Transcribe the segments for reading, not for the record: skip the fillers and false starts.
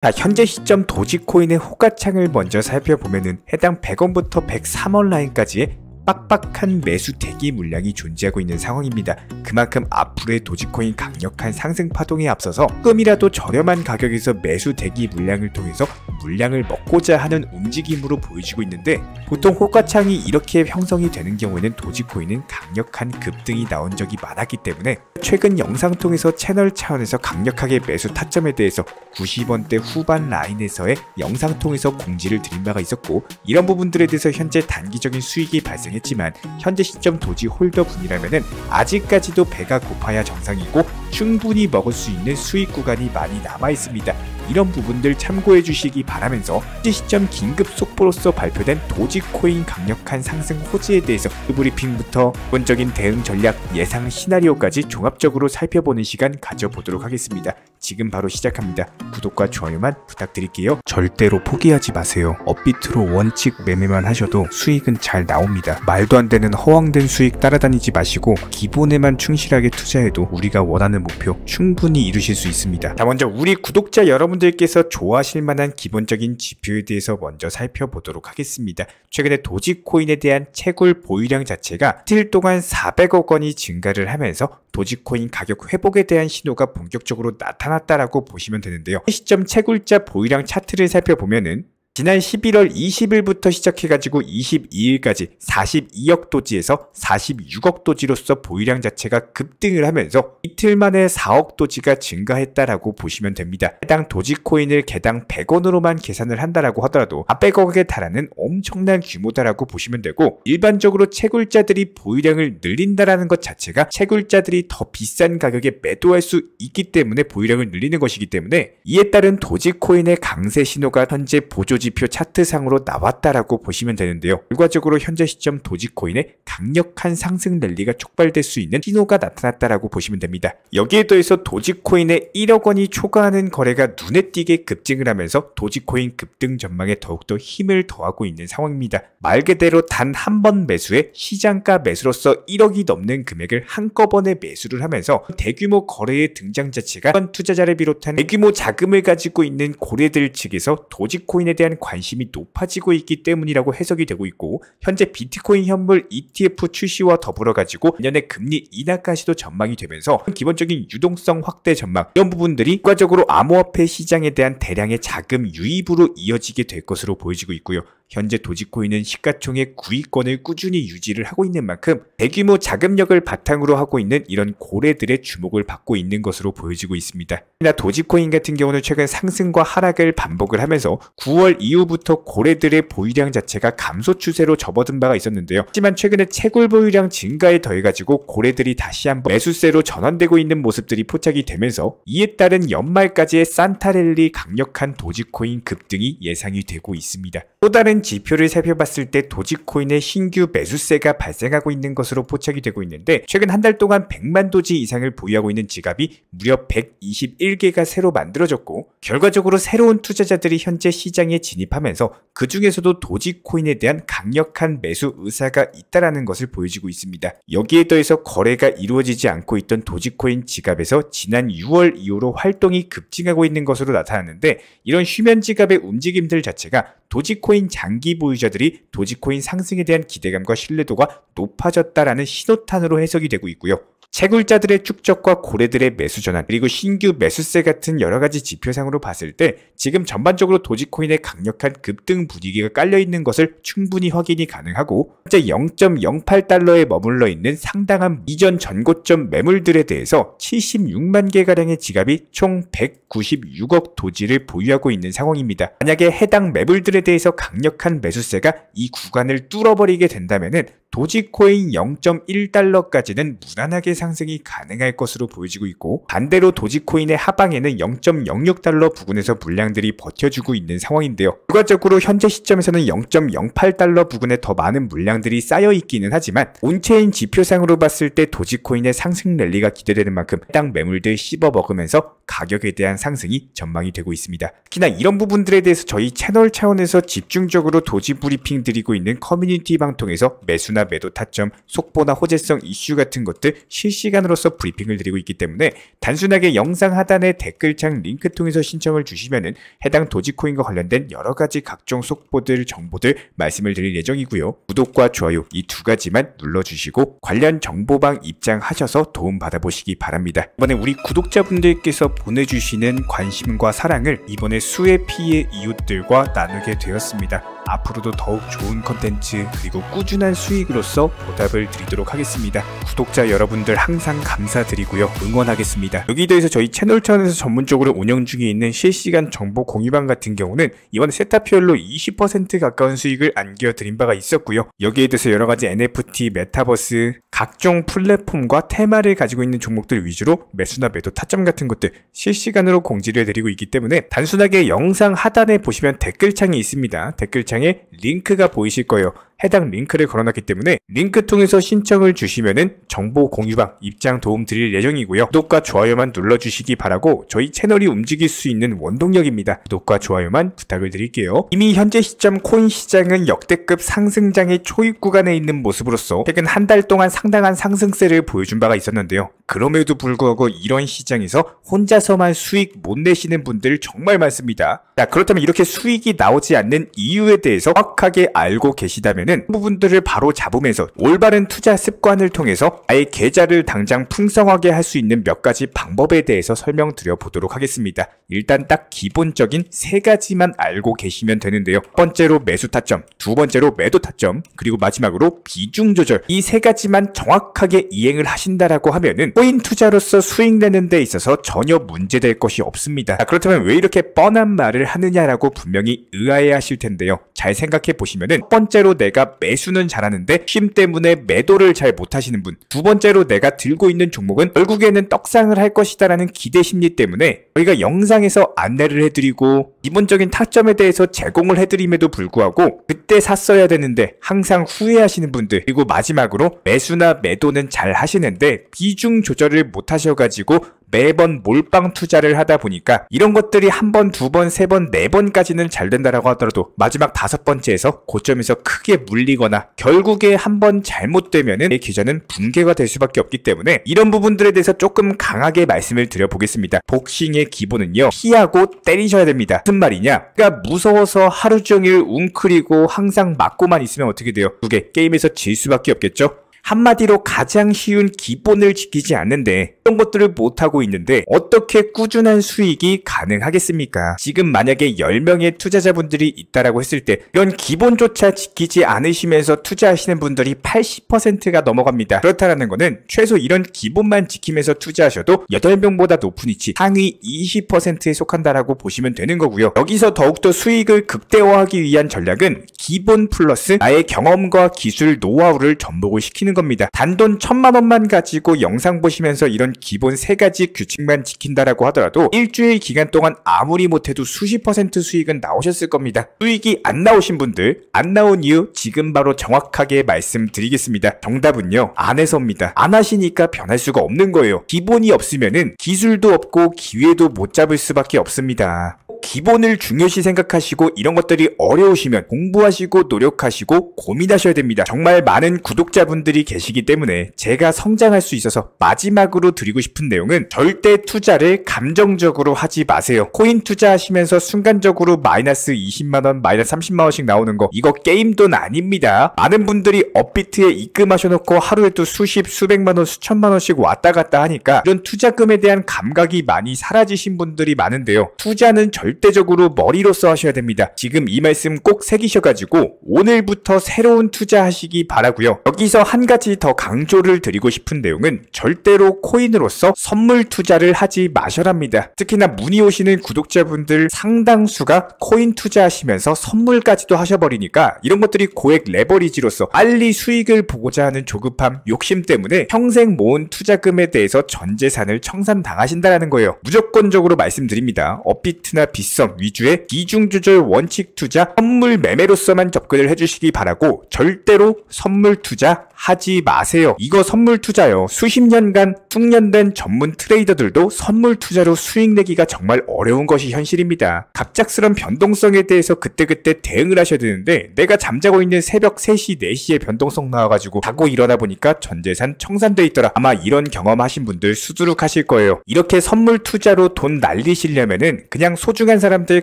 자, 현재 시점 도지코인의 호가창을 먼저 살펴보면은 해당 100원부터 103원 라인까지의 빡빡한 매수 대기 물량이 존재하고 있는 상황입니다. 그만큼 앞으로의 도지코인 강력한 상승 파동에 앞서서 조금이라도 저렴한 가격에서 매수 대기 물량을 통해서 물량을 먹고자 하는 움직임으로 보여지고 있는데, 보통 호가창이 이렇게 형성이 되는 경우에는 도지코인은 강력한 급등이 나온 적이 많았기 때문에 최근 영상 통해서 채널 차원에서 강력하게 매수 타점에 대해서 90원대 후반 라인에서의 영상 통해서 공지를 드린 바가 있었고, 이런 부분들에 대해서 현재 단기적인 수익이 발생했지만 현재 시점 도지 홀더분이라면은 아직까지도 배가 고파야 정상이고 충분히 먹을 수 있는 수익 구간이 많이 남아 있습니다. 이런 부분들 참고해 주시기 바라면서 현재 시점 긴급 속보로서 발표된 도지코인 강력한 상승 호재에 대해서 브리핑부터 기본적인 대응 전략, 예상 시나리오까지 종합적으로 살펴보는 시간 가져보도록 하겠습니다. 지금 바로 시작합니다. 구독과 좋아요만 부탁드릴게요. 절대로 포기하지 마세요. 업비트로 원칙 매매만 하셔도 수익은 잘 나옵니다. 말도 안 되는 허황된 수익 따라다니지 마시고 기본에만 충실하게 투자해도 우리가 원하는 목표 충분히 이루실 수 있습니다. 자, 먼저 우리 구독자 여러분들께서 좋아하실 만한 기본적인 지표에 대해서 먼저 살펴보도록 하겠습니다. 최근에 도지코인에 대한 채굴 보유량 자체가 이틀 동안 400억 원이 증가를 하면서 도지코인 가격 회복에 대한 신호가 본격적으로 나타났다라고 보시면 되는데요. 시점 채굴자 보유량 차트를 살펴보면은 지난 11월 20일부터 시작해가지고 22일까지 42억 도지에서 46억 도지로서 보유량 자체가 급등을 하면서 이틀 만에 4억 도지가 증가했다라고 보시면 됩니다. 해당 도지코인을 개당 100원으로만 계산을 한다라고 하더라도 400억에 달하는 엄청난 규모다라고 보시면 되고, 일반적으로 채굴자들이 보유량을 늘린다라는 것 자체가 채굴자들이 더 비싼 가격에 매도할 수 있기 때문에 보유량을 늘리는 것이기 때문에, 이에 따른 도지코인의 강세 신호가 현재 보조지표 차트상으로 나왔다라고 보시면 되는데요. 결과적으로 현재 시점 도지코인의 강력한 상승 랠리가 촉발될 수 있는 신호가 나타났다라고 보시면 됩니다. 여기에 더해서 도지코인의 1억 원이 초과하는 거래가 눈에 띄게 급증을 하면서 도지코인 급등 전망에 더욱더 힘을 더하고 있는 상황입니다. 말 그대로 단 한 번 매수에 시장가 매수로서 1억이 넘는 금액을 한꺼번에 매수를 하면서 대규모 거래의 등장 자체가 투자자를 비롯한 대규모 자금을 가지고 있는 고래들 측에서 도지코인에 대한 관심이 높아지고 있기 때문이라고 해석이 되고 있고, 현재 비트코인 현물 ETF 출시와 더불어 가지고 내년에 금리 인하까지도 전망이 되면서 기본적인 유동성 확대 전망, 이런 부분들이 결과적으로 암호화폐 시장에 대한 대량의 자금 유입으로 이어지게 될 것으로 보여지고 있고요. 현재 도지코인은 시가총액 9위권을 꾸준히 유지를 하고 있는 만큼 대규모 자금력을 바탕으로 하고 있는 이런 고래들의 주목을 받고 있는 것으로 보여지고 있습니다. 그러나 도지코인 같은 경우는 최근 상승과 하락을 반복을 하면서 9월 이후부터 고래들의 보유량 자체가 감소 추세로 접어든 바가 있었는데요. 하지만 최근에 채굴 보유량 증가에 더해가지고 고래들이 다시 한번 매수세로 전환되고 있는 모습들이 포착이 되면서, 이에 따른 연말까지의 산타랠리 강력한 도지코인 급등이 예상이 되고 있습니다. 또 다른 지표를 살펴봤을 때 도지코인의 신규 매수세가 발생하고 있는 것으로 포착이 되고 있는데, 최근 한 달 동안 100만 도지 이상을 보유하고 있는 지갑이 무려 121개가 새로 만들어졌고, 결과적으로 새로운 투자자들이 현재 시장에 진입하면서 그 중에서도 도지코인에 대한 강력한 매수 의사가 있다라는 것을 보여주고 있습니다. 여기에 더해서 거래가 이루어지지 않고 있던 도지코인 지갑에서 지난 6월 이후로 활동이 급증하고 있는 것으로 나타났는데, 이런 휴면 지갑의 움직임들 자체가 도지코인 장기 보유자들이 도지코인 상승에 대한 기대감과 신뢰도가 높아졌다라는 신호탄으로 해석이 되고 있고요. 채굴자들의 축적과 고래들의 매수 전환, 그리고 신규 매수세 같은 여러가지 지표상으로 봤을 때 지금 전반적으로 도지코인의 강력한 급등 분위기가 깔려있는 것을 충분히 확인이 가능하고, 현재 0.08달러에 머물러 있는 상당한 이전 전고점 매물들에 대해서 76만 개가량의 지갑이 총 196억 도지를 보유하고 있는 상황입니다. 만약에 해당 매물들에 대해서 강력한 매수세가 이 구간을 뚫어버리게 된다면은 도지코인 0.1달러까지는 무난하게 상승이 가능할 것으로 보여지고 있고, 반대로 도지코인의 하방에는 0.06달러 부근에서 물량들이 버텨주고 있는 상황인데요. 결과적으로 현재 시점에서는 0.08달러 부근에 더 많은 물량들이 쌓여 있기는 하지만 온체인 지표상으로 봤을 때 도지코인의 상승 랠리가 기대되는 만큼 해당 매물들 씹어 먹으면서 가격에 대한 상승이 전망이 되고 있습니다. 특히나 이런 부분들에 대해서 저희 채널 차원에서 집중적으로 도지 브리핑 드리고 있는 커뮤니티 방통에서 매수나 매수나 매도 타점, 속보나 호재성 이슈 같은 것들 실시간으로서 브리핑을 드리고 있기 때문에 단순하게 영상 하단의 댓글창 링크 통해서 신청을 주시면은 해당 도지코인과 관련된 여러가지 각종 속보들, 정보들 말씀을 드릴 예정이고요. 구독과 좋아요 이 두 가지만 눌러주시고 관련 정보방 입장하셔서 도움 받아보시기 바랍니다. 이번에 우리 구독자분들께서 보내주시는 관심과 사랑을 이번에 수혜 피해 이웃들과 나누게 되었습니다. 앞으로도 더욱 좋은 컨텐츠 그리고 꾸준한 수익으로서 보답을 드리도록 하겠습니다. 구독자 여러분들 항상 감사드리고요. 응원하겠습니다. 여기에 대해서 저희 채널 차원에서 전문적으로 운영 중에 있는 실시간 정보 공유방 같은 경우는 이번에 세타피얼로 20% 가까운 수익을 안겨드린 바가 있었고요. 여기에 대해서 여러가지 NFT, 메타버스, 각종 플랫폼과 테마를 가지고 있는 종목들 위주로 매수나 매도 타점 같은 것들 실시간으로 공지를 해드리고 있기 때문에 단순하게 영상 하단에 보시면 댓글창이 있습니다. 댓글창에 링크가 보이실 거예요. 해당 링크를 걸어놨기 때문에 링크 통해서 신청을 주시면은 정보 공유방 입장 도움 드릴 예정이고요. 구독과 좋아요만 눌러주시기 바라고 저희 채널이 움직일 수 있는 원동력입니다. 구독과 좋아요만 부탁을 드릴게요. 이미 현재 시점 코인 시장은 역대급 상승장의 초입 구간에 있는 모습으로서 최근 한 달 동안 상당한 상승세를 보여준 바가 있었는데요. 그럼에도 불구하고 이런 시장에서 혼자서만 수익 못 내시는 분들 정말 많습니다. 자, 그렇다면 이렇게 수익이 나오지 않는 이유에 대해서 정확하게 알고 계시다면은 부분들을 바로 잡으면서 올바른 투자 습관을 통해서 아예 계좌를 당장 풍성하게 할 수 있는 몇 가지 방법에 대해서 설명드려 보도록 하겠습니다. 일단 딱 기본적인 세 가지만 알고 계시면 되는데요. 첫 번째로 매수 타점, 두 번째로 매도 타점, 그리고 마지막으로 비중 조절. 이 세 가지만 정확하게 이행을 하신다라고 하면은 코인 투자로서 수익 내는 데 있어서 전혀 문제될 것이 없습니다. 자, 그렇다면 왜 이렇게 뻔한 말을 하느냐라고 분명히 의아해 하실 텐데요. 잘 생각해 보시면은 첫 번째로 내가 매수는 잘하는데 쉼 때문에 매도를 잘 못하시는 분, 두 번째로 내가 들고 있는 종목은 결국에는 떡상을 할 것이다 라는 기대 심리 때문에 저희가 영상에서 안내를 해드리고 기본적인 타점에 대해서 제공을 해드림에도 불구하고 그때 샀어야 되는데 항상 후회하시는 분들, 그리고 마지막으로 매수나 매도는 잘 하시는데 비중 조절을 못 하셔가지고 매번 몰빵 투자를 하다 보니까 이런 것들이 한 번, 두 번, 세 번, 네 번까지는 잘 된다라고 하더라도 마지막 다섯 번째에서 고점에서 크게 물리거나 결국에 한 번 잘못되면은 내 계좌는 붕괴가 될 수밖에 없기 때문에 이런 부분들에 대해서 조금 강하게 말씀을 드려보겠습니다. 복싱의 기본은요, 피하고 때리셔야 됩니다. 무슨 말이냐? 그러니까 무서워서 하루 종일 웅크리고 항상 맞고만 있으면 어떻게 돼요? 그게 게임에서 질 수밖에 없겠죠? 한마디로 가장 쉬운 기본을 지키지 않는데 이런 것들을 못하고 있는데 어떻게 꾸준한 수익이 가능하겠습니까? 지금 만약에 10명의 투자자분들이 있다라고 했을 때 이런 기본조차 지키지 않으시면서 투자하시는 분들이 80%가 넘어갑니다. 그렇다는 거는 최소 이런 기본만 지키면서 투자하셔도 8명보다 높은 위치 상위 20%에 속한다라고 보시면 되는 거고요. 여기서 더욱더 수익을 극대화하기 위한 전략은 기본 플러스 나의 경험과 기술, 노하우를 접목을 시키는 겁니다. 단돈 1000만 원만 가지고 영상 보시면서 이런 기본 세 가지 규칙만 지킨다라고 하더라도 일주일 기간 동안 아무리 못해도 수십 % 수익은 나오셨을 겁니다. 수익이 안 나오신 분들, 안 나온 이유 지금 바로 정확하게 말씀드리겠습니다. 정답은요, 안 해서입니다. 안 하시니까 변할 수가 없는 거예요. 기본이 없으면은 기술도 없고 기회도 못 잡을 수밖에 없습니다. 기본을 중요시 생각하시고 이런 것들이 어려우시면 공부하시고 노력하시고 고민하셔야 됩니다. 정말 많은 구독자분들이 계시기 때문에 제가 성장할 수 있어서 마지막으로 드리고 싶은 내용은 절대 투자를 감정적으로 하지 마세요. 코인 투자하시면서 순간적으로 마이너스 20만원, 마이너스 30만원씩 나오는 거 이거 게임 돈 아닙니다. 많은 분들이 업비트에 입금하셔놓고 하루에도 수십, 수백만원, 수천만원씩 왔다 갔다 하니까 이런 투자금에 대한 감각이 많이 사라지신 분들이 많은데요. 투자는 절대적으로 머리로써 하셔야 됩니다. 지금 이 말씀 꼭 새기셔가지고 오늘부터 새로운 투자하시기 바라고요. 여기서 한 가지 더 강조를 드리고 싶은 내용은 절대로 코인으로서 선물 투자를 하지 마셔랍니다. 특히나 문의 오시는 구독자분들 상당수가 코인 투자하시면서 선물까지도 하셔버리니까 이런 것들이 고액 레버리지로서 빨리 수익을 보고자 하는 조급함, 욕심 때문에 평생 모은 투자금에 대해서 전 재산을 청산당하신다는 거예요. 무조건적으로 말씀드립니다. 업비트나 빗썸 위주의 비중 조절 원칙 투자 선물 매매로서만 접근을 해주시기 바라고 절대로 선물 투자 하지 마세요. 이거 선물 투자요. 수십 년간 숙련된 전문 트레이더들도 선물 투자로 수익 내기가 정말 어려운 것이 현실입니다. 갑작스런 변동성에 대해서 그때그때 대응을 하셔야 되는데 내가 잠자고 있는 새벽 3시, 4시에 변동성 나와가지고 자고 일어나 보니까 전재산 청산돼 있더라. 아마 이런 경험하신 분들 수두룩하실 거예요. 이렇게 선물 투자로 돈 날리시려면은 그냥 소중한 사람들,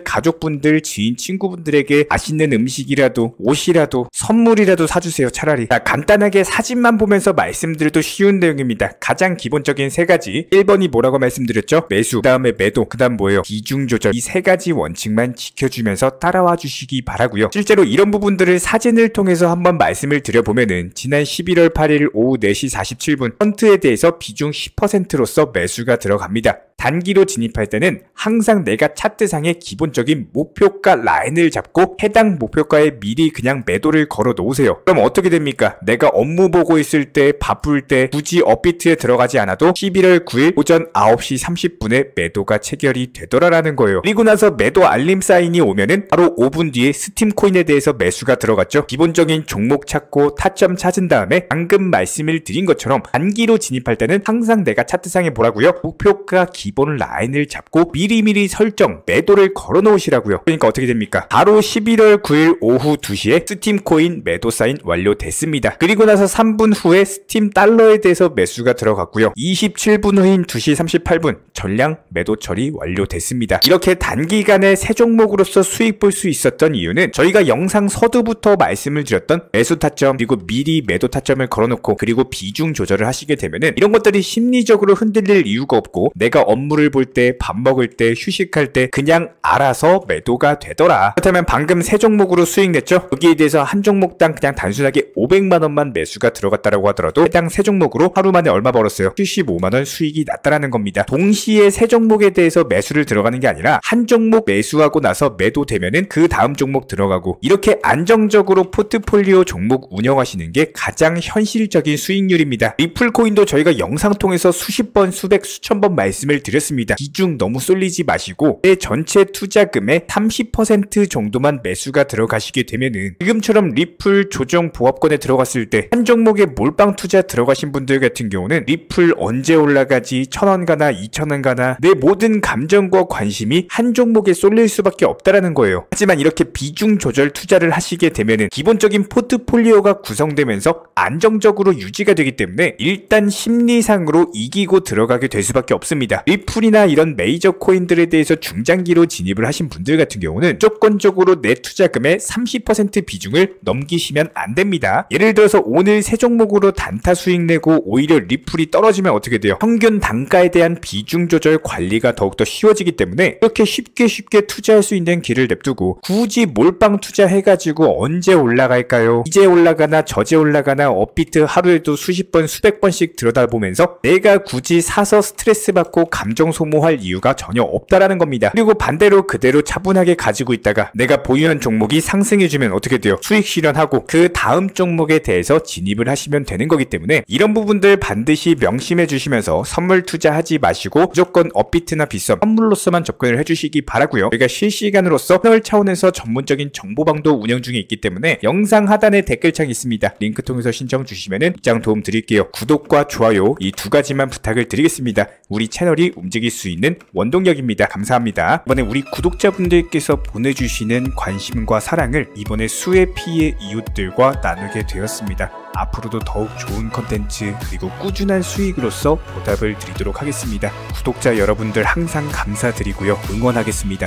가족분들, 지인, 친구분들에게 맛있는 음식이라도 옷이라도 선물이라도 사주세요. 차라리. 자, 간단하게 사진만 보면서 말씀드려도 쉬운 내용입니다. 가장 기본적인 3가지. 1번이 뭐라고 말씀드렸죠? 매수, 그 다음에 매도, 그 다음 뭐예요? 비중 조절. 이 3가지 원칙만 지켜주면서 따라와 주시기 바라고요. 실제로 이런 부분들을 사진을 통해서 한번 말씀을 드려보면은 지난 11월 8일 오후 4시 47분 펀트에 대해서 비중 10%로서 매수가 들어갑니다. 단기로 진입할 때는 항상 내가 차트상의 기본적인 목표가 라인을 잡고 해당 목표가에 미리 그냥 매도를 걸어 놓으세요. 그럼 어떻게 됩니까? 내가 업무 보고 있을 때, 바쁠 때 굳이 업비트에 들어가지 않아도 11월 9일 오전 9시 30분에 매도가 체결이 되더라라는 거예요. 그리고 나서 매도 알림 사인이 오면은 바로 5분 뒤에 스팀코인에 대해서 매수가 들어갔죠. 기본적인 종목 찾고 타점 찾은 다음에 방금 말씀을 드린 것처럼 단기로 진입할 때는 항상 내가 차트상에 뭐라고요? 목표가 기본 라인을 잡고 미리미리 설정, 매도를 걸어 놓으시라고요. 그러니까 어떻게 됩니까? 바로 11월 9일 오후 2시에 스팀코인 매도 사인 완료됐습니다. 그리고 나서 3분 후에 스팀 달러에 대해서 매수가 들어갔고요. 27분 후인 2시 38분 전량 매도 처리 완료됐습니다. 이렇게 단기간에 새 종목으로서 수익 볼 수 있었던 이유는 저희가 영상 서두부터 말씀을 드렸던 매수 타점 그리고 미리 매도 타점을 걸어놓고 그리고 비중 조절을 하시게 되면은 이런 것들이 심리적으로 흔들릴 이유가 없고 내가 업무를 볼 때, 밥 먹을 때, 휴식할 때 그냥 알아서 매도가 되더라. 그렇다면 방금 새 종목으로 수익 냈죠? 여기에 대해서 한 종목당 그냥 단순하게 500만원만 매수가 들어갔다라고 하더라도 해당 새 종목으로 하루 만에 얼마 벌었어요? 75만원 수익이 났다라는 겁니다. 동시에 새 종목에 대해서 매수를 들어가는 게 아니라 한 종목 매수하고 나서 매도되면은 그 다음 종목 들어가고 이렇게 안정적으로 포트폴리오 종목 운영하시는 게 가장 현실적인 수익률입니다. 리플코인도 저희가 영상 통해서 수십 번, 수백, 수천 번 말씀을 드렸습니다. 비중 너무 쏠리지 마시고 내 전체 투자금의 30% 정도만 매수가 들어가시게 되면은 지금처럼 리플 조정 보합권에 들어갔을 때 한 종목에 몰빵 투자 들어가신 분들 같은 경우는 리플 언제 올라가지 1,000원 가나 2,000원 가나 내 모든 감정과 관심이 한 종목에 쏠릴 수밖에 없다라는 거예요. 하지만 이렇게 비중 조절 투자를 하시게 되면은 기본적인 포트폴리오가 구성되면서 안정적으로 유지가 되기 때문에 일단 심리상으로 이기고 들어가게 될 수밖에 없습니다. 리플이나 이런 메이저 코인들에 대해서 중장기로 진입을 하신 분들 같은 경우는 무조건적으로 내 투자금의 30% 비중을 넘기시면 안 됩니다. 예를 들어서 오늘 새 종목으로 단타 수익 내고 오히려 리플이 떨어지면 어떻게 돼요? 평균 단가에 대한 비중 조절 관리가 더욱더 쉬워지기 때문에 이렇게 쉽게 투자할 수 있는 길을 냅두고 굳이 몰빵 투자해가지고 언제 올라갈까요? 이제 올라가나 저제 올라가나 업비트 하루에도 수십 번 수백 번씩 들여다보면서 내가 굳이 사서 스트레스 받고 감정 소모할 이유가 전혀 없다라는 겁니다. 그리고 반대로 그대로 차분하게 가지고 있다가 내가 보유한 종목이 상승해주면 어떻게 돼요? 수익 실현하고 그 다음 종목에 대해서 진입을 하시면 되는 거기 때문에 이런 부분들 반드시 명심해 주시면서 선물 투자하지 마시고 무조건 업비트나 빗썸 선물로서만 접근을 해주시기 바라고요. 저희가 실시간으로서 채널 차원에서 전문적인 정보방도 운영 중에 있기 때문에 영상 하단에 댓글창이 있습니다. 링크 통해서 신청 주시면 입장 도움 드릴게요. 구독과 좋아요 이 2가지만 부탁을 드리겠습니다. 우리 채널이 움직일 수 있는 원동력입니다. 감사합니다. 이번에 우리 구독자분들께서 보내주시는 관심과 사랑을 이번에 수혜 피해 이웃들과 나누게 되었습니다. 앞으로도 더욱 좋은 컨텐츠 그리고 꾸준한 수익으로서 보답을 드리도록 하겠습니다. 구독자 여러분들 항상 감사드리고요. 응원하겠습니다.